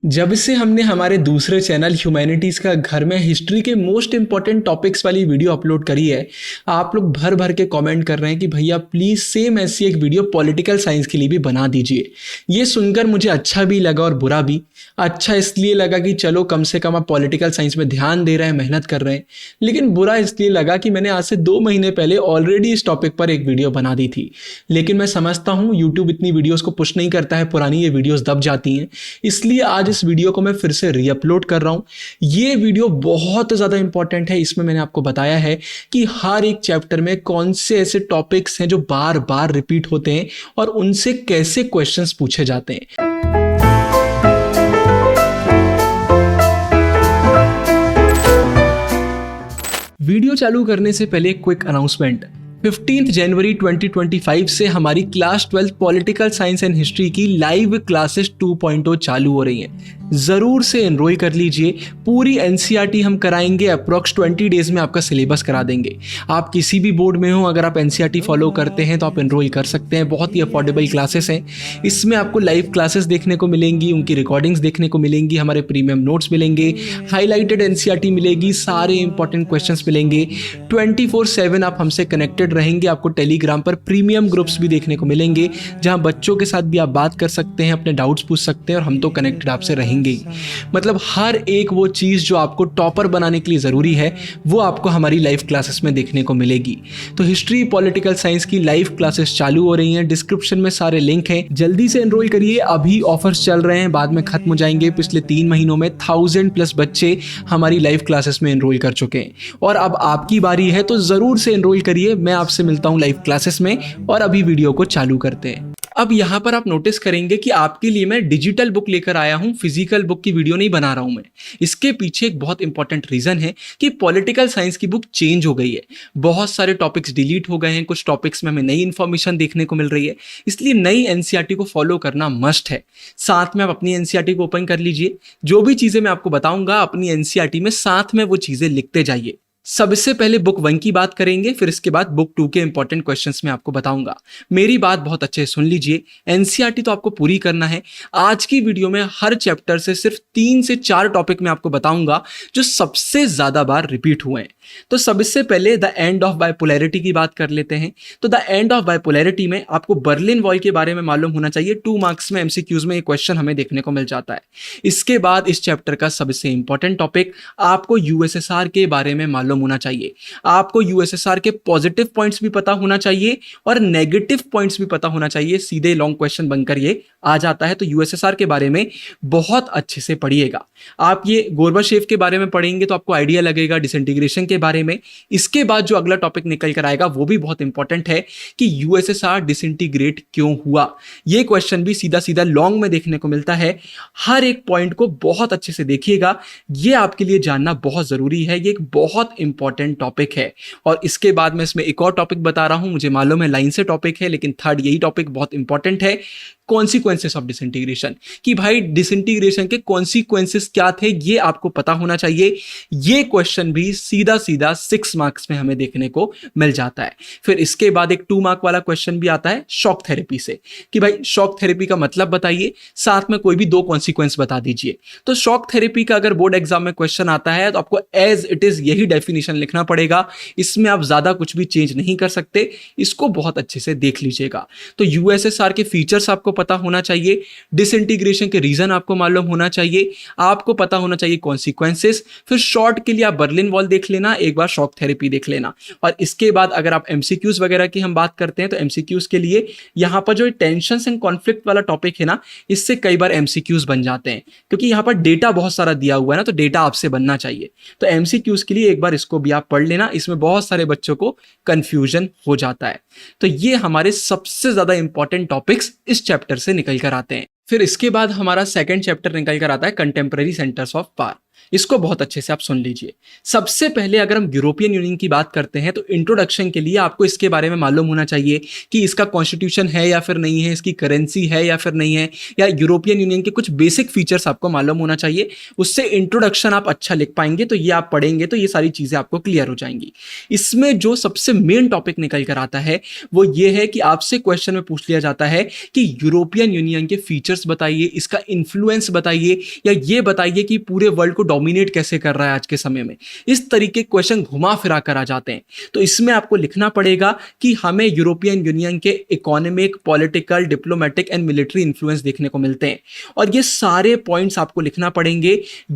जब से हमने हमारे दूसरे चैनल ह्यूमैनिटीज़ का घर में हिस्ट्री के मोस्ट इंपॉर्टेंट टॉपिक्स वाली वीडियो अपलोड करी है, आप लोग भर भर के कमेंट कर रहे हैं कि भैया प्लीज़ सेम ऐसी एक वीडियो पॉलिटिकल साइंस के लिए भी बना दीजिए। ये सुनकर मुझे अच्छा भी लगा और बुरा भी। अच्छा इसलिए लगा कि चलो कम से कम आप पॉलिटिकल साइंस में ध्यान दे रहे हैं, मेहनत कर रहे हैं, लेकिन बुरा इसलिए लगा कि मैंने आज से 2 महीने पहले ऑलरेडी इस टॉपिक पर एक वीडियो बना दी थी। लेकिन मैं समझता हूँ यूट्यूब इतनी वीडियोज़ को पुश नहीं करता है, पुरानी ये वीडियोज़ दब जाती हैं, इसलिए आज इस वीडियो को मैं फिर से रीअपलोड कर रहा हूं। ये वीडियो बहुत ज़्यादा इंपॉर्टेंट है। इसमें मैंने आपको बताया है कि हर एक चैप्टर में कौन से ऐसे टॉपिक्स हैं जो बार बार रिपीट होते हैं और उनसे कैसे क्वेश्चंस पूछे जाते हैं। वीडियो चालू करने से पहले एक क्विक अनाउंसमेंट। 15 जनवरी 2025 से हमारी class 12 political science and history की लाइव क्लासेस 2.0 चालू हो रही हैं। ज़रूर से एनरोल कर लीजिए। पूरी एनसीईआरटी हम कराएंगे, अप्रॉक्स 20 डेज में आपका सिलेबस करा देंगे। आप किसी भी बोर्ड में हो, अगर आप एनसीईआरटी फॉलो करते हैं तो आप एनरोल कर सकते हैं। बहुत ही अफोर्डेबल क्लासेस हैं। इसमें आपको लाइव क्लासेस देखने को मिलेंगी, उनकी रिकॉर्डिंग्स देखने को मिलेंगी, हमारे प्रीमियम नोट्स मिलेंगे, हाईलाइटेड एनसीईआरटी मिलेगी, सारे इंपॉर्टेंट क्वेश्चंस मिलेंगे। 24/7 आप हमसे कनेक्टेड रहेंगे। आपको टेलीग्राम पर प्रीमियम ग्रुप्स भी देखने को मिलेंगे, जहां बच्चों के साथ भी आप बात कर सकते हैं, अपने डाउट्स पूछ सकते हैं और हम तो कनेक्टेड आपसे रहेंगे। मतलब हर एक वो चीज जो आपको टॉपर बनाने के लिए जरूरी है वो आपको हमारी लाइव क्लासेस में देखने को मिलेगी। तो हिस्ट्री पॉलिटिकल साइंस की लाइव क्लासेस चालू हो रही हैं। डिस्क्रिप्शन में सारे लिंक हैं, जल्दी से एनरोल करिए। अभी ऑफर्स चल रहे हैं, बाद में खत्म हो जाएंगे। पिछले 3 महीनों में 1000+ बच्चे हमारी लाइव क्लासेस में एनरोल कर चुके हैं और अब आपकी बारी है, तो जरूर से एनरोल करिए। मैं आपसे मिलता हूं लाइव क्लासेस में और अभी वीडियो को चालू करते हैं। अब यहाँ पर आप नोटिस करेंगे कि आपके लिए मैं डिजिटल बुक लेकर आया हूँ, फिजिकल बुक की वीडियो नहीं बना रहा हूँ मैं। इसके पीछे एक बहुत इंपॉर्टेंट रीजन है कि पॉलिटिकल साइंस की बुक चेंज हो गई है। बहुत सारे टॉपिक्स डिलीट हो गए हैं, कुछ टॉपिक्स में हमें नई इन्फॉर्मेशन देखने को मिल रही है, इसलिए नई एनसीईआरटी को फॉलो करना मस्ट है। साथ में आप अपनी एनसीईआरटी को ओपन कर लीजिए। जो भी चीजें मैं आपको बताऊंगा अपनी एनसीईआरटी में साथ में वो चीजें लिखते जाइए। सबसे पहले बुक 1 की बात करेंगे, फिर इसके बाद बुक 2 के इंपॉर्टेंट क्वेश्चंस मैं आपको बताऊंगा। मेरी बात बहुत अच्छे से सुन लीजिए। एनसीईआरटी तो आपको पूरी करना है। आज की वीडियो में हर चैप्टर से सिर्फ 3 से 4 टॉपिक मैं आपको बताऊंगा जो सबसे ज्यादा बार रिपीट हुए हैं। तो सबसे पहले द एंड ऑफ बाइपोलैरिटी की बात कर लेते हैं। तो द एंड ऑफ बाइपोलैरिटी में आपको बर्लिन वॉल के बारे में मालूम होना चाहिए। 2 मार्क्स में एमसीक्यूज में ये क्वेश्चन हमें देखने को मिल जाता है। इसके बाद इस चैप्टर का सबसे इंपॉर्टेंट टॉपिक आपको यूएसएसआर के बारे में मालूम होना चाहिए। आपको यूएसएसआर के पॉजिटिव पॉइंट्स भी पता होना चाहिए और नेगेटिव पॉइंट्स भी पता होना चाहिए। सीधे लॉन्ग क्वेश्चन बनकर ये आ जाता है। तो यूएसएसआर के बारे में बहुत अच्छे से पढ़िएगा। आप ये गोर्बाचेव के बारे में पढ़ेंगे तो आपको आइडिया लगेगा डिसइंटीग्रेशन के बारे में। इसके बाद जो अगला टॉपिक निकल कर आएगा वो भी बहुत इंपॉर्टेंट है कि यूएसएसआर डिसइंटीग्रेट क्यों हुआ। ये क्वेश्चन भी सीधा सीधा लॉन्ग में देखने को मिलता है। हर एक पॉइंट को बहुत अच्छे से देखिएगा, ये आपके लिए जानना बहुत जरूरी है। ये एक बहुत इंपॉर्टेंट टॉपिक है। और इसके बाद मैं इसमें एक और टॉपिक बता रहा हूं, मुझे मालूम है लाइन से टॉपिक है, लेकिन थर्ड यही टॉपिक बहुत इंपॉर्टेंट है, कॉन्सिक्वेंसेस ऑफ डिसइंटीग्रेशन। कि भाई डिसइंटीग्रेशन के कॉन्सिक्वेंसेस क्या थे ये आपको पता होना चाहिए। ये क्वेश्चन भी सीधा सीधा 6 मार्क्स में हमें देखने को मिल जाता है। फिर इसके बाद एक 2 मार्क वाला क्वेश्चन भी आता है शॉक थेरेपी से, कि भाई शॉक थेरेपी का मतलब बताइए, साथ में कोई भी 2 कॉन्सिक्वेंस बता दीजिए। तो शॉक थेरेपी का अगर बोर्ड एग्जाम में क्वेश्चन आता है तो आपको एज इट इज यही डेफिनेशन लिखना पड़ेगा। इसमें आप ज्यादा कुछ भी चेंज नहीं कर सकते। इसको बहुत अच्छे से देख लीजिएगा। तो यूएसएसआर के फीचर्स आपको पता होना चाहिए, डिसइंटीग्रेशन के रीजन आपको मालूम होना चाहिए, आपको पता होना चाहिए कॉन्सिक्वेंसेस। फिर शॉर्ट के लिए आप बर्लिन वॉल देख लेना, एक बार शॉक थेरेपी देख लेना। और इसके बाद अगर आप एमसीक्यूज वगैरह की हम बात करते हैं तो एमसीक्यूज के लिए यहां पर जो टेंशंस एंड कॉन्फ्लिक्ट वाला टॉपिक है ना, इससे कई बार एमसीक्यूज बन जाते हैं, क्योंकि यहां पर डेटा बहुत सारा दिया हुआ है ना, तो डेटा आपसे बनना चाहिए। तो एमसीक्यूज के लिए एक बार इसको भी आप पढ़ लेना। इसमें बहुत सारे बच्चों को कंफ्यूजन हो जाता है। तो ये हमारे सबसे ज्यादा इंपॉर्टेंट टॉपिक्स इस चैप्टर से निकल कर आते हैं। फिर इसके बाद हमारा सेकंड चैप्टर निकल कर आता है कंटेम्पररी सेंटर्स ऑफ पावर। इसको बहुत अच्छे से आप सुन लीजिए। सबसे पहले अगर हम यूरोपियन यूनियन की बात करते हैं तो इंट्रोडक्शन के लिए आपको इसके बारे में मालूम होना चाहिए कि इसका कॉन्स्टिट्यूशन है या फिर नहीं है, इसकी करेंसी है या फिर नहीं है, या यूरोपियन यूनियन के कुछ बेसिक फीचर्स आपको मालूम होना चाहिए। उससे इंट्रोडक्शन आप अच्छा लिख पाएंगे, तो ये आप पढ़ेंगे तो ये सारी चीजें आपको क्लियर हो जाएंगी। इसमें जो सबसे मेन टॉपिक निकल कर आता है वो ये है कि आपसे क्वेश्चन में पूछ लिया जाता है कि यूरोपियन यूनियन के फीचर्स बताइए, इसका इन्फ्लुएंस बताइए, या ये बताइए कि पूरे वर्ल्ड को डोमिनेट कैसे कर रहा है आज के समय में। इस तरीके के क्वेश्चन घुमा फिरा कर आ जाते हैं। तो इसमें आपको लिखना पड़ेगा कि हमें यूरोपियन यूनियन के economic, political, diplomatic and military influence देखने को मिलते हैं, और ये सारे पॉइंट्स आपको लिखना पड़ेंगे।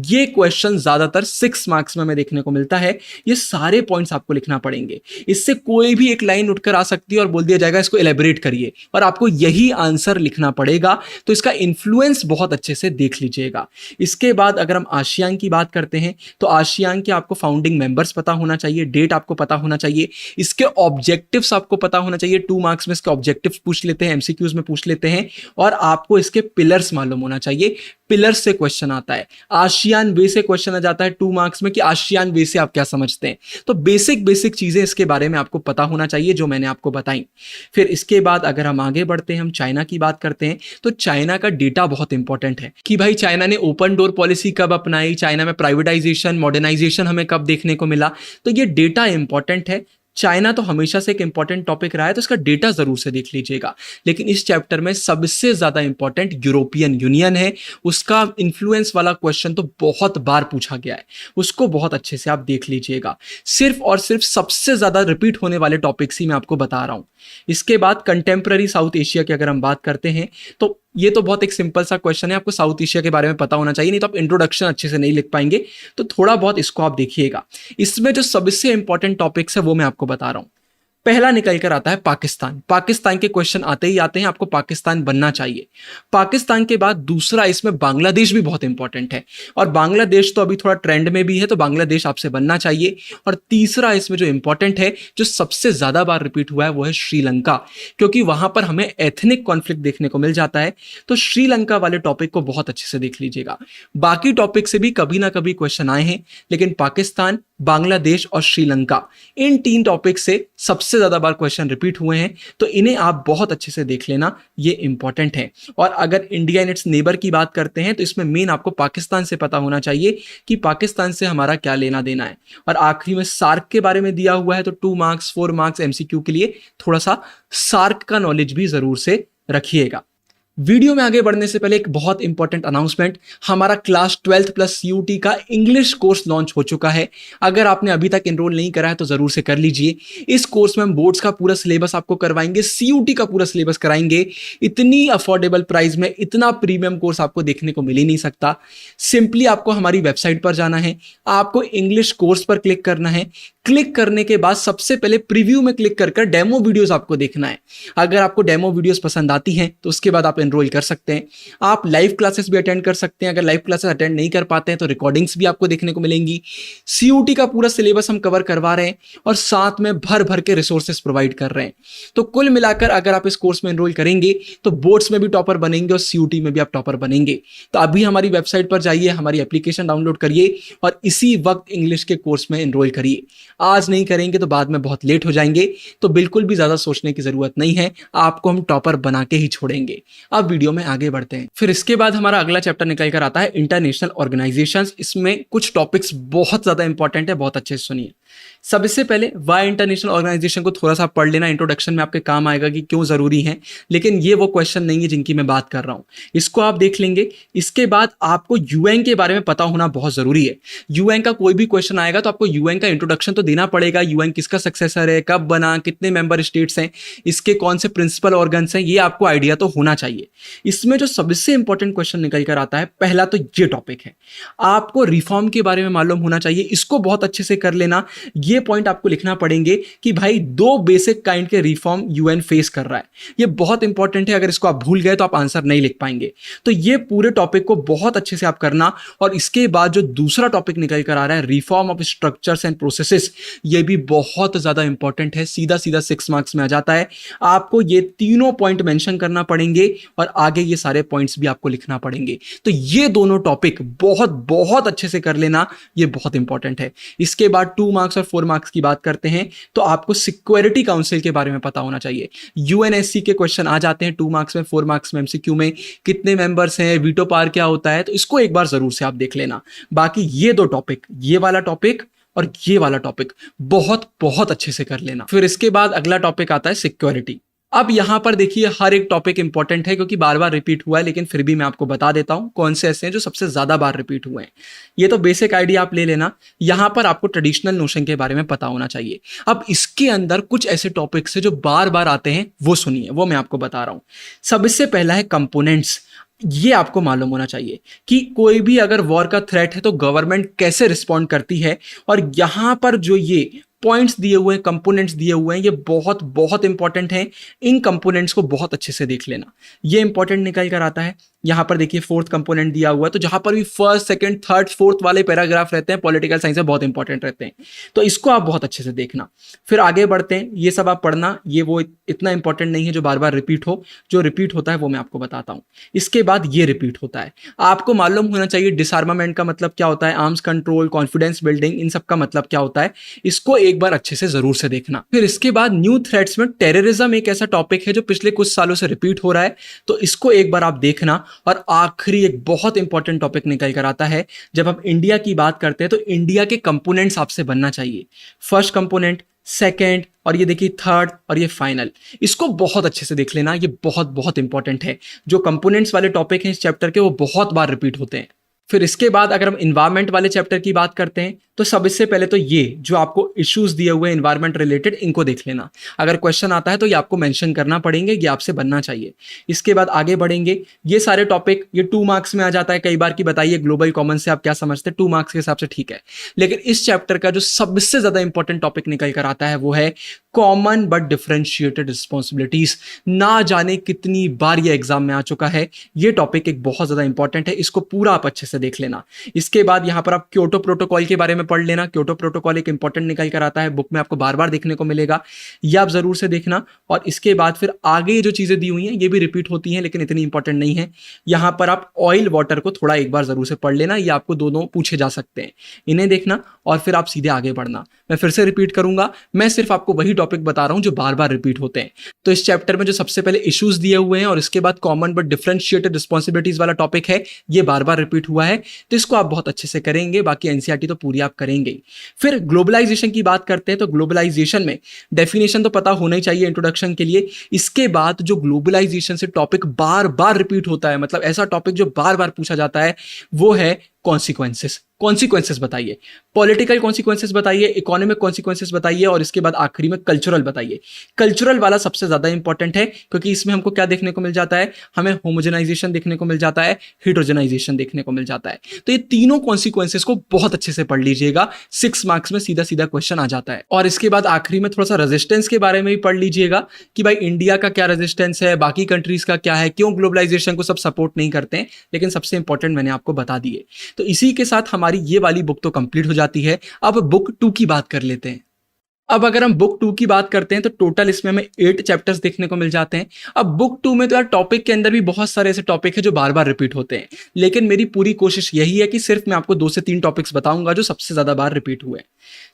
ये क्वेश्चन ज्यादातर 6 मार्क्स में देखने को मिलता है। ये सारे पॉइंट्स आपको लिखना पड़ेंगे। इससे कोई भी एक लाइन उठकर आ सकती है और बोल दिया जाएगा इसको एलेबरेट करिए, और आपको यही आंसर लिखना पड़ेगा। तो इसका इन्फ्लुएंस बहुत अच्छे से देख लीजिएगा। इसके बाद अगर हम आसियान की बात करते हैं तो आसियान के आपको फाउंडिंग मेंबर्स पता होना चाहिए, डेट आपको पता होना चाहिए, इसके ऑब्जेक्टिव्स आपको पता होना चाहिए। 2 मार्क्स में इसके ऑब्जेक्टिव्स पूछ लेते हैं, एमसीक्यूज में पूछ लेते हैं, और आपको इसके पिलर्स मालूम होना चाहिए। पिलर्स से क्वेश्चन आता है। आसियान वे से क्वेश्चन आ जाता है 2 मार्क्स में कि आसियान वे से आप क्या समझते हैं। तो बेसिक चीजें इसके बारे में आपको पता होना चाहिए जो मैंने आपको बताई। फिर इसके बाद अगर हम आगे बढ़ते हैं, हम चाइना की बात करते हैं, तो चाइना का डेटा बहुत इंपॉर्टेंट है कि भाई चाइना ने ओपन डोर पॉलिसी कब अपनाई, चाइना में प्राइवेटाइजेशन, मॉडर्नाइजेशन हमें कब देखने को मिला। तो ये डेटा इंपॉर्टेंट है। चाइना तो हमेशा से एक इंपॉर्टेंट टॉपिक रहा है, तो इसका डेटा जरूर से देख लीजिएगा। लेकिन इस चैप्टर में सबसे ज्यादा इंपॉर्टेंट यूरोपियन यूनियन है। उसका इन्फ्लुएंस वाला क्वेश्चन तो बहुत बार पूछा गया है, उसको बहुत अच्छे से आप देख लीजिएगा। सिर्फ और सिर्फ सबसे ज्यादा रिपीट होने वाले टॉपिक्स ही मैं आपको बता रहा हूं। इसके बाद कंटेम्प्रेरी साउथ एशिया की अगर हम बात करते हैं तो ये तो बहुत एक सिंपल सा क्वेश्चन है, आपको साउथ एशिया के बारे में पता होना चाहिए, नहीं तो आप इंट्रोडक्शन अच्छे से नहीं लिख पाएंगे। तो थोड़ा बहुत इसको आप देखिएगा। इसमें जो सबसे इंपॉर्टेंट टॉपिक्स है वो मैं आपको बता रहा हूं। पहला निकल कर आता है पाकिस्तान। पाकिस्तान के क्वेश्चन आते ही आते हैं, आपको पाकिस्तान बनना चाहिए। पाकिस्तान के बाद दूसरा इसमें बांग्लादेश भी बहुत इंपॉर्टेंट है, और बांग्लादेश तो अभी थोड़ा ट्रेंड में भी है, तो बांग्लादेश आपसे बनना चाहिए। और तीसरा इसमें जो इंपॉर्टेंट है, जो सबसे ज्यादा बार रिपीट हुआ है, वो है श्रीलंका, क्योंकि वहां पर हमें एथनिक कॉन्फ्लिक्ट देखने को मिल जाता है। तो श्रीलंका वाले टॉपिक को बहुत अच्छे से देख लीजिएगा। बाकी टॉपिक से भी कभी ना कभी क्वेश्चन आए हैं, लेकिन पाकिस्तान, बांग्लादेश और श्रीलंका, इन 3 टॉपिक से सबसे ज्यादा बार क्वेश्चन रिपीट हुए हैं। तो इन्हें आप बहुत अच्छे से देख लेना, ये इंपॉर्टेंट है। और अगर इंडिया एंड इट्स नेबर की बात करते हैं तो इसमें मेन आपको पाकिस्तान से पता होना चाहिए कि पाकिस्तान से हमारा क्या लेना देना है। और आखिरी में सार्क के बारे में दिया हुआ है, तो 2 मार्क्स 4 मार्क्स एमसीक्यू के लिए थोड़ा सा सार्क का नॉलेज भी जरूर से रखिएगा। वीडियो में आगे बढ़ने से पहले एक बहुत इंपॉर्टेंट अनाउंसमेंट, हमारा क्लास 12th प्लस CUT का इंग्लिश कोर्स लॉन्च हो चुका है। अगर आपने अभी तक एनरोल नहीं करा है तो जरूर से कर लीजिए। इस कोर्स में हम बोर्ड्स का पूरा सिलेबस आपको करवाएंगे, CUT का पूरा सिलेबस कराएंगे। इतनी अफोर्डेबल प्राइस में इतना प्रीमियम कोर्स आपको देखने को मिल ही नहीं सकता। सिंपली आपको हमारी वेबसाइट पर जाना है, आपको इंग्लिश कोर्स पर क्लिक करना है। क्लिक करने के बाद सबसे पहले प्रीव्यू में क्लिक कर डेमो वीडियोस आपको देखना है। अगर आपको डेमो वीडियोस पसंद आती हैं तो उसके बाद आप एनरोल कर सकते हैं। आप लाइव क्लासेस भी अटेंड कर सकते हैं। अगर लाइव क्लासेस अटेंड नहीं कर पाते हैं तो रिकॉर्डिंग्स भी आपको देखने को मिलेंगी। CUT का पूरा सिलेबस हम कवर करवा रहे हैं और साथ में भर भर के रिसोर्सेस प्रोवाइड कर रहे हैं। तो कुल मिलाकर अगर आप इस कोर्स में एनरोल करेंगे तो बोर्ड्स में भी टॉपर बनेंगे और CUT में भी आप टॉपर बनेंगे। तो अभी हमारी वेबसाइट पर जाइए, हमारी एप्लीकेशन डाउनलोड करिए और इसी वक्त इंग्लिश के कोर्स में एनरोल करिए। आज नहीं करेंगे तो बाद में बहुत लेट हो जाएंगे। तो बिल्कुल भी ज्यादा सोचने की जरूरत नहीं है, आपको हम टॉपर बना के ही छोड़ेंगे। अब वीडियो में आगे बढ़ते हैं। फिर इसके बाद हमारा अगला चैप्टर निकल कर आता है इंटरनेशनल ऑर्गेनाइजेशंस। इसमें कुछ टॉपिक्स बहुत ज्यादा इंपॉर्टेंट है, बहुत अच्छे से सुनिए। सबसे पहले वाई इंटरनेशनल ऑर्गेनाइजेशन को थोड़ा सा पढ़ लेना, इंट्रोडक्शन में आपके काम आएगा कि क्यों जरूरी है। लेकिन ये वो क्वेश्चन नहीं है जिनकी मैं बात कर रहा हूं, इसको आप देख लेंगे। इसके बाद आपको UN के बारे में पता होना बहुत जरूरी है। UN का कोई भी क्वेश्चन आएगा तो आपको UN का इंट्रोडक्शन तो देना पड़ेगा। UN किसका सक्सेसर है, कब बना, कितने मेंबर स्टेट्स हैं, इसके कौन से प्रिंसिपल ऑर्गन्स हैं, ये आपको आइडिया तो होना चाहिए। इसमें जो सबसे इंपॉर्टेंट क्वेश्चन निकल कर आता है, पहला तो ये टॉपिक है, आपको रिफॉर्म के बारे में मालूम होना चाहिए। इसको बहुत अच्छे से कर लेना। ये पॉइंट आपको लिखना पड़ेंगे कि भाई 2 बेसिक काइंड के रिफॉर्म यूएन फेस कर रहा है। ये बहुत इंपॉर्टेंट है, अगर इसको आप भूल गए तो आप आंसर नहीं लिख पाएंगे। तो ये पूरे टॉपिक को बहुत अच्छे से आप करना। और इसके बाद जो दूसरा टॉपिक निकल कर आ रहा है, reform of structures and processes, ये भी बहुत ज्यादा इंपॉर्टेंट है, सीधा सीधा 6 मार्क्स में आ जाता है। आपको ये तीनों पॉइंट मेंशन करना पड़ेंगे और आगे ये सारे पॉइंट्स भी आपको लिखना पड़ेंगे। तो ये दोनों टॉपिक बहुत बहुत अच्छे से कर लेना, ये बहुत इंपॉर्टेंट है। इसके बाद 2 मार्क्स और 4 मार्क्स की बात करते हैं तो आपको सिक्योरिटी काउंसिल के बारे में पता होना चाहिए। यूएनएससी के क्वेश्चन आ जाते हैं 2 मार्क्स में, 4 मार्क्स में एमसीक्यू में, कितने मेंबर्स हैं, वीटो पावर क्या होता है, तो इसको एक बार जरूर से आप देख लेना। बाकी ये 2 टॉपिक, ये वाला टॉपिक और ये वाला टॉपिक बहुत बहुत अच्छे से कर लेना। फिर इसके बाद अगला टॉपिक आता है सिक्योरिटी। अब यहां पर देखिए हर एक टॉपिक इंपॉर्टेंट है क्योंकि बार बार रिपीट हुआ है, लेकिन फिर भी मैं आपको बता देता हूं कौन से ऐसे हैं जो सबसे ज्यादा बार रिपीट हुए हैं। ये तो बेसिक आइडिया आप ले लेना। यहां पर आपको ट्रेडिशनल नोशन के बारे में पता होना चाहिए। अब इसके अंदर कुछ ऐसे टॉपिक्स है जो बार बार आते हैं, वो सुनिए, वो मैं आपको बता रहा हूं। सबसे पहला है कंपोनेंट्स। ये आपको मालूम होना चाहिए कि कोई भी अगर वॉर का थ्रेट है तो गवर्नमेंट कैसे रिस्पॉन्ड करती है। और यहां पर जो ये पॉइंट्स दिए हुए हैं, कंपोनेंट्स दिए हुए हैं, ये बहुत बहुत इंपॉर्टेंट हैं। इन कंपोनेंट्स को बहुत अच्छे से देख लेना, ये इंपॉर्टेंट निकल कर आता है। यहां पर देखिए 4th कंपोनेंट दिया हुआ है, तो जहां पर भी 1st, 2nd, 3rd, 4th वाले पैराग्राफ रहते हैं पॉलिटिकल साइंस में बहुत इंपॉर्टेंट रहते हैं, तो इसको आप बहुत अच्छे से देखना। फिर आगे बढ़ते हैं, ये सब आप पढ़ना, ये वो इतना इंपॉर्टेंट नहीं है जो बार बार रिपीट हो। जो रिपीट होता है वो मैं आपको बताता हूं। इसके बाद ये रिपीट होता है, आपको मालूम होना चाहिए डिसआर्मामेंट का मतलब क्या होता है, आर्म्स कंट्रोल, कॉन्फिडेंस बिल्डिंग, इन सब का मतलब क्या होता है, इसको एक बार अच्छे से जरूर से देखना। फिर इसके बाद न्यू थ्रेट्स में टेररिज्म एक ऐसा टॉपिक है जो पिछले कुछ सालों से रिपीट हो रहा है, तो इसको एक बार आप देखना। और आखिरी एक बहुत इंपॉर्टेंट टॉपिक निकल कर आता है, जब हम इंडिया की बात करते हैं तो इंडिया के कंपोनेंट्स आपसे बनना चाहिए। 1st कंपोनेंट, 2nd और ये देखिए 3rd और ये फाइनल, इसको बहुत अच्छे से देख लेना, ये बहुत बहुत इंपॉर्टेंट है। जो कंपोनेंट्स वाले टॉपिक हैं इस चैप्टर के, वो बहुत बार रिपीट होते हैं। फिर इसके बाद अगर हम इन्वायरमेंट वाले चैप्टर की बात करते हैं तो सबसे पहले तो ये जो आपको इश्यूज दिए हुए हैं इन्वायरमेंट रिलेटेड, इनको देख लेना। अगर क्वेश्चन आता है तो ये आपको मेंशन करना पड़ेंगे, ये आपसे बनना चाहिए। इसके बाद आगे बढ़ेंगे, ये सारे टॉपिक ये 2 मार्क्स में आ जाता है कई बार की। बताइए ग्लोबल कॉमन से आप क्या समझते हैं, 2 मार्क्स के हिसाब से ठीक है। लेकिन इस चैप्टर का जो सबसे ज्यादा इंपॉर्टेंट टॉपिक निकल कर आता है वो है कॉमन बट डिफरेंशिएटेड रिस्पॉन्सिबिलिटीज। ना जाने कितनी बार ये एग्जाम में आ चुका है, ये टॉपिक एक बहुत ज्यादा इंपॉर्टेंट है, इसको पूरा आप अच्छे से देख लेना। इसके बाद यहां पर आप क्योटो प्रोटोकॉल के बारे में पढ़ लेना। क्योटो प्रोटोकॉल एक इंपॉर्टेंट निकल कर आता है, बुक में आपको बार बार देखने को मिलेगा, ये आप जरूर से देखना। और इसके बाद फिर आगे जो चीजें दी हुई हैं ये भी रिपीट होती हैं लेकिन इतनी इंपॉर्टेंट नहीं है। यहां पर आप ऑयल वाटर को थोड़ा एक बार जरूर से पढ़ लेना, ये आपको दोनों पूछे जा सकते हैं, इन्हें देखना और फिर आप सीधे आगे बढ़ना। मैं फिर से रिपीट करूंगा, मैं सिर्फ आपको वही टॉपिक बता रहा हूं जो बार बार रिपीट होते हैं। तो इस चैप्टर में जो सबसे पहले इश्यूज दिए हुए हैं और इसके बाद कॉमन बट डिफरेंशिएटेड रिस्पॉन्सिबिलिटीज वाला टॉपिक है, ये बार बार रिपीट हुआ है, तो इसको आप बहुत अच्छे से करेंगे। बाकी एनसीईआरटी तो पूरी आप करेंगे। फिर ग्लोबलाइजेशन की बात करते हैं तो ग्लोबलाइजेशन में डेफिनेशन तो पता होना ही चाहिए इंट्रोडक्शन के लिए। इसके बाद जो ग्लोबलाइजेशन से टॉपिक बार बार रिपीट होता है, मतलब ऐसा टॉपिक जो बार बार पूछा जाता है, वो है कॉन्सिक्वेंसेस। कॉन्सिक्वेंसेस बताइए, पॉलिटिकल कॉन्सिक्वेंसेस बताइए, इकोनॉमिक कॉन्सिक्वेंसेस बताइए और इसके बाद आखिरी में कल्चरल बताइए। कल्चरल वाला सबसे ज्यादा इंपॉर्टेंट है क्योंकि इसमें हमको क्या देखने को मिल जाता है, हमें होमोजेनाइजेशन देखने को मिल जाता है, हेटेरोजेनाइजेशन देखने को मिल जाता है। तो ये तीनों कॉन्सिक्वेंसेस को बहुत अच्छे से पढ़ लीजिएगा, 6 मार्क्स में सीधा सीधा क्वेश्चन आ जाता है। और इसके बाद आखिरी में थोड़ा सा रेजिस्टेंस के बारे में भी पढ़ लीजिएगा कि भाई इंडिया का क्या रेजिस्टेंस है, बाकी कंट्रीज का क्या है, क्यों ग्लोबलाइजेशन को सब सपोर्ट नहीं करते हैं, लेकिन सबसे इंपॉर्टेंट मैंने आपको बता दिए। तो इसी के साथ हमारी ये वाली बुक तो कंप्लीट हो जाती है। अब बुक 2 की बात कर लेते हैं। अब अगर हम बुक 2 की बात करते हैं तो टोटल इसमें हमें 8 चैप्टर्स देखने को मिल जाते हैं। अब बुक 2 में तो यार टॉपिक के अंदर भी बहुत सारे ऐसे टॉपिक है जो बार बार रिपीट होते हैं, लेकिन मेरी पूरी कोशिश यही है कि सिर्फ मैं आपको 2 से 3 टॉपिक्स बताऊंगा जो सबसे ज्यादा बार रिपीट हुए हैं।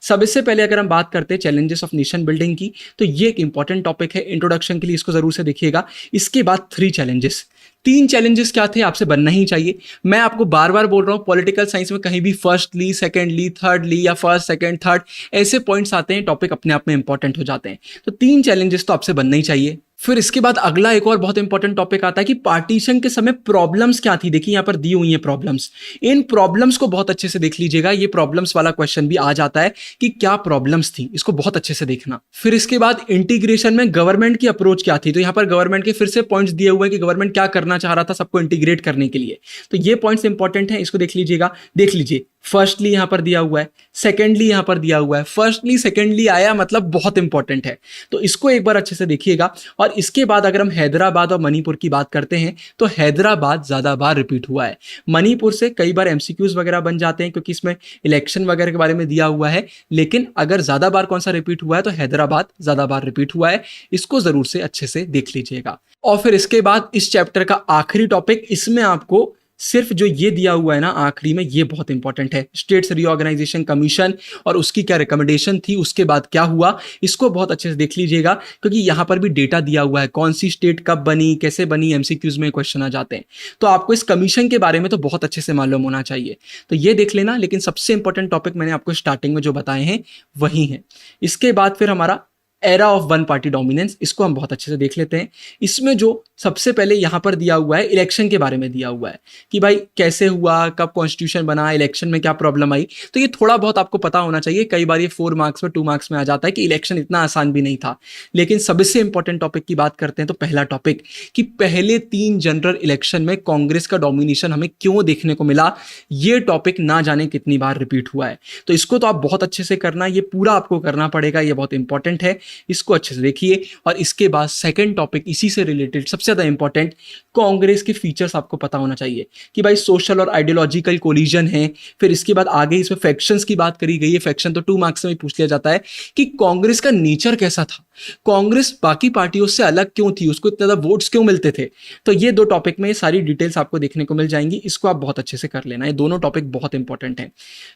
सबसे पहले अगर हम बात करते हैं चैलेंजेस ऑफ नेशन बिल्डिंग की, तो ये एक इंपॉर्टेंट टॉपिक है, इंट्रोडक्शन के लिए इसको जरूर से देखिएगा। इसके बाद 3 चैलेंजेस, 3 चैलेंजेस क्या थे, आपसे बनना ही चाहिए। मैं आपको बार बार बोल रहा हूं, पॉलिटिकल साइंस में कहीं भी फर्स्ट ली, सेकंड ली, थर्ड ली या फर्स्ट सेकंड थर्ड ऐसे पॉइंट्स आते हैं, टॉपिक अपने आप में इंपॉर्टेंट हो जाते हैं। तो 3 चैलेंजेस तो आपसे बनना ही चाहिए। फिर इसके बाद अगला एक और बहुत इंपॉर्टेंट टॉपिक आता है कि पार्टीशन के समय प्रॉब्लम्स क्या थी। देखिए यहां पर दी हुई है प्रॉब्लम्स, इन प्रॉब्लम्स को बहुत अच्छे से देख लीजिएगा। ये प्रॉब्लम्स वाला क्वेश्चन भी आ जाता है कि क्या प्रॉब्लम्स थी, इसको बहुत अच्छे से देखना। फिर इसके बाद इंटीग्रेशन में गवर्नमेंट की अप्रोच क्या थी, तो यहां पर गवर्नमेंट के फिर से पॉइंट्स दिए हुए हैं कि गवर्नमेंट क्या करना चाह रहा था सबको इंटीग्रेट करने के लिए, तो ये पॉइंट्स इंपॉर्टेंट है, इसको देख लीजिएगा। देख लीजिए फर्स्टली यहां पर दिया हुआ है, सेकेंडली यहां पर दिया हुआ है, फर्स्टली सेकेंडली आया मतलब बहुत इंपॉर्टेंट है, तो इसको एक बार अच्छे से देखिएगा। और इसके बाद अगर हम हैदराबाद और मणिपुर की बात करते हैं तो हैदराबाद ज्यादा बार रिपीट हुआ है। मणिपुर से कई बार एमसीक्यूज वगैरह बन जाते हैं क्योंकि इसमें इलेक्शन वगैरह के बारे में दिया हुआ है, लेकिन अगर ज्यादा बार कौन सा रिपीट हुआ है तो हैदराबाद ज्यादा बार रिपीट हुआ है, इसको जरूर से अच्छे से देख लीजिएगा। और फिर इसके बाद इस चैप्टर का आखिरी टॉपिक, इसमें आपको सिर्फ जो ये दिया हुआ है ना आखिरी में, ये बहुत इंपॉर्टेंट है, स्टेट्स रीऑर्गेनाइजेशन कमीशन और उसकी क्या रिकमेंडेशन थी, उसके बाद क्या हुआ, इसको बहुत अच्छे से देख लीजिएगा क्योंकि यहां पर भी डेटा दिया हुआ है, कौन सी स्टेट कब बनी, कैसे बनी, एमसीक्यूज में क्वेश्चन आ जाते हैं। तो आपको इस कमीशन के बारे में तो बहुत अच्छे से मालूम होना चाहिए, तो ये देख लेना। लेकिन सबसे इंपॉर्टेंट टॉपिक मैंने आपको स्टार्टिंग में जो बताए हैं वही है। इसके बाद फिर हमारा era of one party dominance, इसको हम बहुत अच्छे से देख लेते हैं। इसमें जो सबसे पहले यहां पर दिया हुआ है इलेक्शन के बारे में दिया हुआ है कि भाई कैसे हुआ, कब कॉन्स्टिट्यूशन बना, इलेक्शन में क्या प्रॉब्लम आई, तो ये थोड़ा बहुत आपको पता होना चाहिए। कई बार ये 4 मार्क्स में 2 मार्क्स में आ जाता है कि इलेक्शन इतना आसान भी नहीं था। लेकिन सबसे इंपॉर्टेंट टॉपिक की बात करते हैं तो पहला टॉपिक कि पहले 3 जनरल इलेक्शन में कांग्रेस का डोमिनेशन हमें क्यों देखने को मिला, ये टॉपिक ना जाने कितनी बार रिपीट हुआ है, तो इसको तो आप बहुत अच्छे से करना, ये पूरा आपको करना पड़ेगा, ये बहुत इंपॉर्टेंट है, इसको अच्छे से देखिए। और इसके बाद सेकंड टॉपिक इसी से रिलेटेड सबसे ज्यादा इंपॉर्टेंट, कांग्रेस के फीचर्स आपको पता होना चाहिए कि भाई सोशल और आइडियोलॉजिकल कोलिजन है। फिर इसके बाद आगे इसमें फैक्शंस की बात करी गई है, फैक्शन तो 2 मार्क्स में पूछ लिया जाता है कि कांग्रेस का नेचर कैसा था, कांग्रेस बाकी पार्टियों से अलग क्यों थी, उसको इतने ज्यादा वोट्स क्यों मिलते थे। तो ये 2 टॉपिक में ये सारी डिटेल्स आपको देखने को मिल जाएंगी, इसको आप बहुत अच्छे से कर लेना, ये दोनों टॉपिक बहुत इंपॉर्टेंट हैं।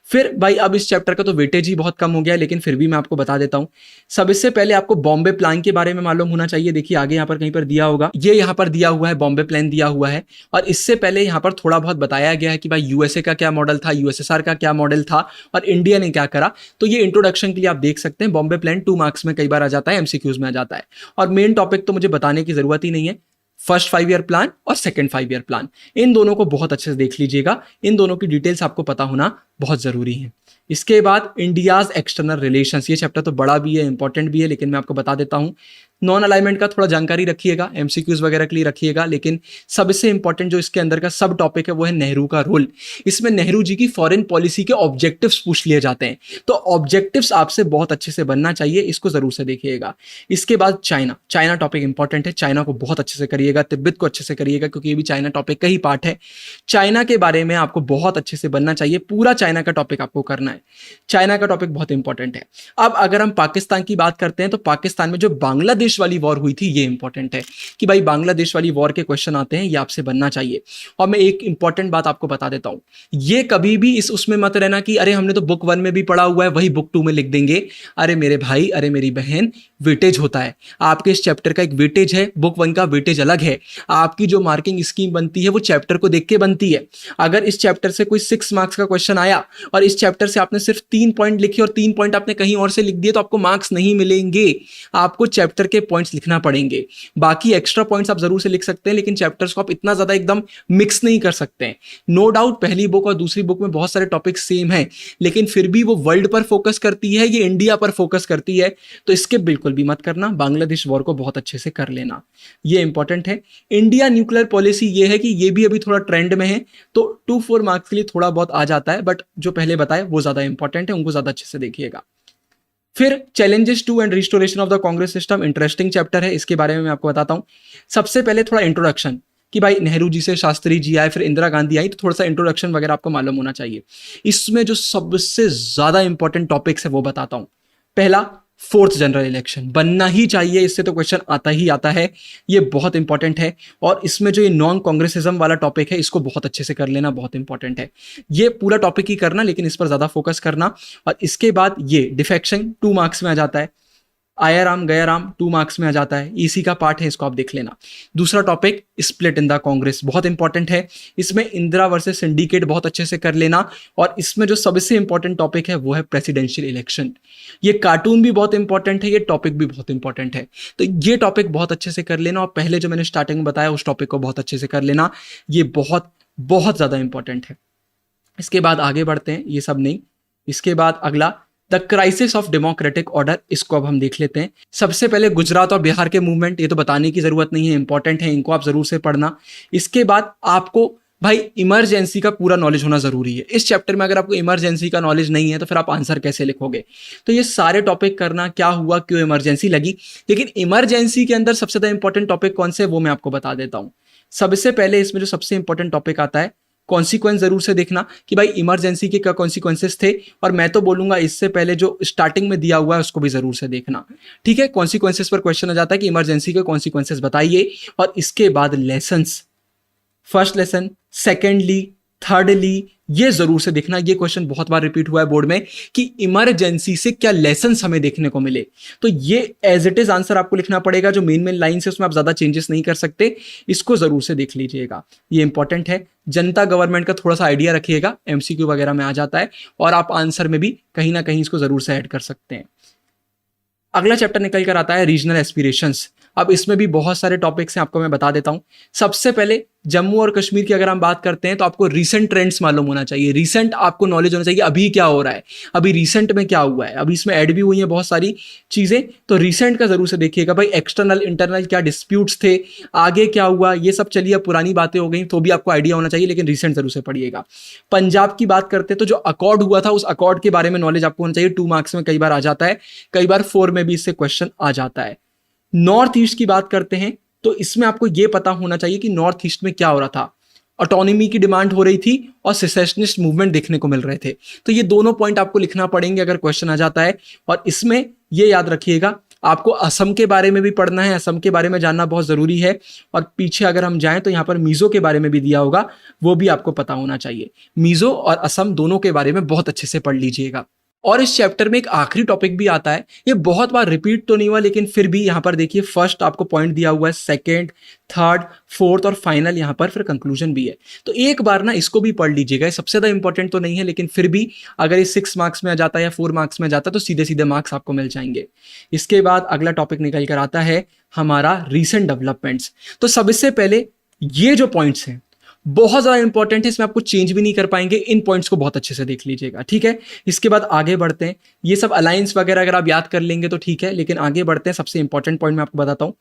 फिर भाई अब इस चैप्टर का तो वेटेज ही बहुत कम हो गया है, लेकिन फिर भी मैं आपको बता देता हूं। सबसे पहले आपको बॉम्बे प्लान के बारे में मालूम होना चाहिए। देखिए आगे यहाँ पर कहीं पर दिया होगा, ये यहाँ पर दिया हुआ है, बॉम्बे प्लान दिया हुआ है। और इससे पहले यहाँ पर थोड़ा बहुत बताया गया है कि भाई यूएसए का क्या मॉडल था, यूएसएसआर का क्या मॉडल था और इंडिया ने क्या करा। तो ये इंट्रोडक्शन के लिए आप देख सकते हैं, बॉम्बे प्लान 2 मार्क्स में कई बार आ जाता है, एमसीक्यूज में आ जाता है। और मेन टॉपिक तो मुझे बताने की जरूरत ही नहीं है, फर्स्ट 5 ईयर प्लान और सेकंड 5 ईयर प्लान, इन दोनों को बहुत अच्छे से देख लीजिएगा, इन दोनों की डिटेल्स आपको पता होना बहुत जरूरी है। इसके बाद इंडियाज एक्सटर्नल रिलेशंस, ये चैप्टर तो बड़ा भी है, इंपॉर्टेंट भी है, लेकिन मैं आपको बता देता हूं। नॉन अलाइनमेंट का थोड़ा जानकारी रखिएगा, एमसीक्यूज वगैरह के लिए रखिएगा, लेकिन सबसे इंपॉर्टेंट जो इसके अंदर का सब टॉपिक है वो है नेहरू का रोल। इसमें नेहरू जी की फॉरेन पॉलिसी के ऑब्जेक्टिव्स पूछ लिए जाते हैं, तो ऑब्जेक्टिव्स आपसे बहुत अच्छे से बनना चाहिए, इसको जरूर से देखिएगा। इसके बाद चाइना, चाइना टॉपिक इंपॉर्टेंट है, चाइना को बहुत अच्छे से करिएगा, तिब्बत को अच्छे से करिएगा क्योंकि ये भी चाइना टॉपिक का ही पार्ट है। चाइना के बारे में आपको बहुत अच्छे से बनना चाहिए, पूरा चाइना का टॉपिक आपको करना है, चाइना का टॉपिक बहुत इंपॉर्टेंट है। अब अगर हम पाकिस्तान की बात करते हैं तो पाकिस्तान में जो बांग्लादेश वाली वॉर हुई थी, ये इंपॉर्टेंट है कि भाई बांग्लादेश वाली वॉर के क्वेश्चन आते हैं, ये आपसे बनना चाहिए। और मैं एक इंपॉर्टेंट बात आपको बता देता हूं, ये कभी भी इस उसमें मत रहना कि अरे हमने तो बुक 1 में भी पढ़ा हुआ है वही बुक 2 में लिख देंगे। अरे मेरे भाई, अरे मेरी बहन, वेटेज होता है, आपके इस चैप्टर का एक वेटेज है, बुक 1 का वेटेज अलग है। आपकी जो मार्किंग स्कीम बनती है वो चैप्टर को देख के बनती है। अगर इस चैप्टर से कोई 6 मार्क्स का क्वेश्चन आया और इस चैप्टर से आपने सिर्फ 3 पॉइंट लिखे और 3 पॉइंट आपने कहीं और से लिख दिए तो आपको मार्क्स नहीं मिलेंगे, आपको चैप्टर के पॉइंट्स लिखना पड़ेंगे। बाकी एक्स्ट्रा पॉइंट्स आप जरूर से लिख सकते हैं, लेकिन चैप्टर्स को आप इतना ज्यादा एकदम मिक्स नहीं कर सकते हैं। नो डाउट पहली बुक और दूसरी बुक में बहुत सारे टॉपिक सेम हैं, लेकिन फिर भी वो वर्ल्ड पर फोकस करती है, ये इंडिया पर फोकस करती है, तो इसके बिल्कुल भी मत करना। बांग्लादेश वॉर को बहुत अच्छे से कर लेना, ये इंपॉर्टेंट है। इंडिया न्यूक्लियर पॉलिसी ये है कि ये भी अभी थोड़ा ट्रेंड में है, तो 2-4 मार्क्स के लिए थोड़ा बहुत आ जाता है, बट जो पहले बताया वो ज्यादा इंपॉर्टेंट है, उनको ज्यादा अच्छे से देखिएगा। फिर challenges to and restoration of the Congress system, interesting chapter है, इसके बारे में मैं आपको बताता हूं। सबसे पहले थोड़ा इंट्रोडक्शन कि भाई नेहरू जी से शास्त्री जी आए, फिर इंदिरा गांधी आई, तो थोड़ा सा इंट्रोडक्शन वगैरह आपको मालूम होना चाहिए। इसमें जो सबसे ज्यादा इंपॉर्टेंट टॉपिक्स है वो बताता हूं। पहला, 4th जनरल इलेक्शन बनना ही चाहिए, इससे तो क्वेश्चन आता ही आता है, ये बहुत इंपॉर्टेंट है। और इसमें जो ये नॉन कांग्रेसिज्म वाला टॉपिक है, इसको बहुत अच्छे से कर लेना, बहुत इंपॉर्टेंट है। ये पूरा टॉपिक ही करना, लेकिन इस पर ज्यादा फोकस करना। और इसके बाद ये डिफेक्शन 2 मार्क्स में आ जाता है, आया राम गया राम 2 मार्क्स में आ जाता है, इसी का पार्ट है, इसको आप देख लेना। दूसरा topic, split in the Congress, बहुत इंपॉर्टेंट है, इसमें इंदिरा वर्सेस सिंडिकेट बहुत अच्छे से कर लेना। और इसमें जो सबसे इंपॉर्टेंट टॉपिक है वो है प्रेसिडेंशियल इलेक्शन। ये कार्टून भी बहुत इंपॉर्टेंट है, ये टॉपिक भी बहुत इंपॉर्टेंट है, तो ये टॉपिक बहुत अच्छे से कर लेना। और पहले जो मैंने स्टार्टिंग में बताया उस टॉपिक को बहुत अच्छे से कर लेना, ये बहुत बहुत ज्यादा इंपॉर्टेंट है। इसके बाद आगे बढ़ते हैं, ये सब नहीं। इसके बाद अगला, the crisis of democratic order, इसको अब हम देख लेते हैं। सबसे पहले गुजरात और बिहार के मूवमेंट, ये तो बताने की जरूरत नहीं है, इंपॉर्टेंट है, इनको आप जरूर से पढ़ना। इसके बाद आपको भाई इमरजेंसी का पूरा नॉलेज होना जरूरी है इस चैप्टर में। अगर आपको इमरजेंसी का नॉलेज नहीं है तो फिर आप आंसर कैसे लिखोगे। तो ये सारे टॉपिक करना, क्या हुआ, क्यों इमरजेंसी लगी। लेकिन इमरजेंसी के अंदर सबसे ज्यादा इंपॉर्टेंट टॉपिक कौन से है वो मैं आपको बता देता हूं। सबसे पहले इसमें जो सबसे इंपॉर्टेंट टॉपिक आता है, कॉन्सिक्वेंस जरूर से देखना कि भाई इमरजेंसी के क्या कॉन्सिक्वेंसेस थे। और मैं तो बोलूंगा इससे पहले जो स्टार्टिंग में दिया हुआ है उसको भी जरूर से देखना। ठीक है, कॉन्सिक्वेंसेस पर क्वेश्चन आ जाता है कि इमरजेंसी के कॉन्सिक्वेंसेस बताइए। और इसके बाद lessons, first lesson, secondly, thirdly, ये जरूर से देखना। ये क्वेश्चन बहुत बार रिपीट हुआ है बोर्ड में कि इमरजेंसी से क्या लेसन्स हमें देखने को मिले। तो ये एज इट इज आंसर आपको लिखना पड़ेगा। जो मेन लाइन है उसमें आप ज्यादा चेंजेस नहीं कर सकते, इसको जरूर से देख लीजिएगा, ये इंपॉर्टेंट है। जनता गवर्नमेंट का थोड़ा सा आइडिया रखिएगा, एमसीक्यू वगैरह में आ जाता है और आप आंसर में भी कहीं ना कहीं इसको जरूर से ऐड कर सकते हैं। अगला चैप्टर निकल कर आता है रीजनल एस्पिरेशंस। अब इसमें भी बहुत सारे टॉपिक्स हैं, आपको मैं बता देता हूं। सबसे पहले जम्मू और कश्मीर की अगर हम बात करते हैं तो आपको रीसेंट ट्रेंड्स मालूम होना चाहिए। रीसेंट आपको नॉलेज होना चाहिए अभी क्या हो रहा है, अभी रीसेंट में क्या हुआ है। अभी इसमें ऐड भी हुई है बहुत सारी चीजें, तो रीसेंट का जरूर से देखिएगा। भाई एक्सटर्नल इंटरनल क्या डिस्प्यूट्स थे, आगे क्या हुआ, ये सब चलिए अब पुरानी बातें हो गई तो भी आपको आइडिया होना चाहिए, लेकिन रीसेंट जरूर से पढ़िएगा। पंजाब की बात करते हैं तो जो अकॉर्ड हुआ था उस अकॉर्ड के बारे में नॉलेज आपको होना चाहिए। 2 मार्क्स में कई बार आ जाता है, कई बार 4 में भी इससे क्वेश्चन आ जाता है। नॉर्थ ईस्ट की बात करते हैं तो इसमें आपको यह पता होना चाहिए कि नॉर्थ ईस्ट में क्या हो रहा था। ऑटोनॉमी की डिमांड हो रही थी और सेसेशनिस्ट मूवमेंट देखने को मिल रहे थे। तो ये दोनों पॉइंट आपको लिखना पड़ेंगे अगर क्वेश्चन आ जाता है। और इसमें ये याद रखिएगा आपको असम के बारे में भी पढ़ना है, असम के बारे में जानना बहुत जरूरी है। और पीछे अगर हम जाएं तो यहाँ पर मीजो के बारे में भी दिया होगा, वो भी आपको पता होना चाहिए। मीजो और असम दोनों के बारे में बहुत अच्छे से पढ़ लीजिएगा। और इस चैप्टर में एक आखिरी टॉपिक भी आता है, ये बहुत बार रिपीट तो नहीं हुआ लेकिन फिर भी यहां पर देखिए फर्स्ट आपको पॉइंट दिया हुआ है, सेकंड, थर्ड, फोर्थ और फाइनल यहां पर फिर कंक्लूजन भी है। तो एक बार ना इसको भी पढ़ लीजिएगा। ये सबसे ज्यादा इंपॉर्टेंट तो नहीं है लेकिन फिर भी अगर ये 6 मार्क्स में आ जाता है या 4 मार्क्स में जाता है तो सीधे सीधे मार्क्स आपको मिल जाएंगे। इसके बाद अगला टॉपिक निकल कर आता है हमारा रीसेंट डेवलपमेंट्स। तो सबसे पहले ये जो पॉइंट्स हैं बहुत ज्यादा इंपॉर्टेंट है, इसमें आपको चेंज भी नहीं कर पाएंगे। इन पॉइंट्स को बहुत अच्छे से देख लीजिएगा, ठीक है। इसके बाद आगे बढ़ते हैं। ये सब अलायंस वगैरह अगर आप याद कर लेंगे तो ठीक है, लेकिन आगे बढ़ते हैं। सबसे इंपॉर्टेंट पॉइंट मैं आपको बताता हूं,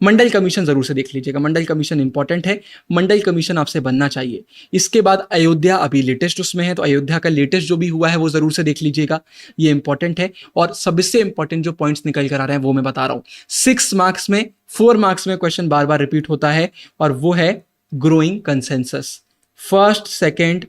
मंडल कमीशन जरूर से देख लीजिएगा। मंडल कमीशन इंपॉर्टेंट है, मंडल कमीशन आपसे बनना चाहिए। इसके बाद अयोध्या अभी लेटेस्ट उसमें है, तो अयोध्या का लेटेस्ट जो भी हुआ है वो जरूर से देख लीजिएगा, ये इंपॉर्टेंट है। और सबसे इंपॉर्टेंट जो पॉइंट्स निकल कर आ रहे हैं वो मैं बता रहा हूं। 6 मार्क्स में 4 मार्क्स में क्वेश्चन बार बार रिपीट होता है और वो है growing consensus. First, second,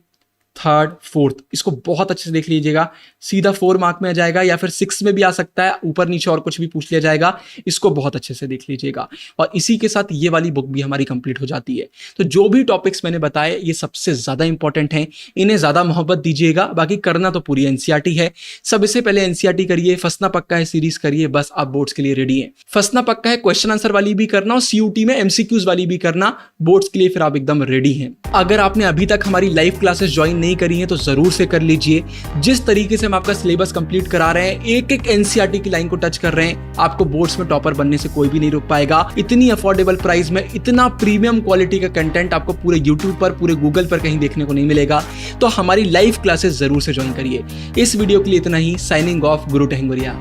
third, fourth, इसको बहुत अच्छे से देख लीजिएगा। सीधा 4 मार्क में आ जाएगा या फिर 6 में भी आ सकता है, ऊपर नीचे और कुछ भी पूछ लिया जाएगा। इसको बहुत अच्छे से देख लीजिएगा। और इसी के साथ ये वाली बुक भी हमारी कंप्लीट हो जाती है। तो जो भी टॉपिक्स मैंने बताए ये सबसे ज्यादा इंपॉर्टेंट हैं, इन्हें ज्यादा मोहब्बत दीजिएगा। बाकी करना तो पूरी एनसीईआरटी है। सबसे पहले एनसीईआरटी करिए, फंसना पक्का है सीरीज करिए, बस आप बोर्ड्स के लिए रेडी हैं। फंसना पक्का है क्वेश्चन आंसर वाली भी करना और सीयूटी में एमसीक्यूज वाली भी करना, बोर्ड्स के लिए फिर आप एकदम रेडी हैं। अगर आपने अभी तक हमारी लाइव क्लासेस ज्वाइन नहीं करी है तो जरूर से कर लीजिए। जिस तरीके से हम आपका सिलेबस कंप्लीट करा रहे हैं, एक एक एनसीईआरटी की लाइन को टच कर रहे हैं, आपको बोर्ड्स में टॉपर बनने से कोई भी नहीं रोक पाएगा। इतनी अफोर्डेबल प्राइस में इतना प्रीमियम क्वालिटी का कंटेंट आपको पूरे यूट्यूब पर, पूरे गूगल पर कहीं देखने को नहीं मिलेगा। तो हमारी लाइव क्लासेस जरूर से ज्वाइन करिए। इस वीडियो के लिए इतना ही। साइनिंग ऑफ, गुरु टेहंगुरिया।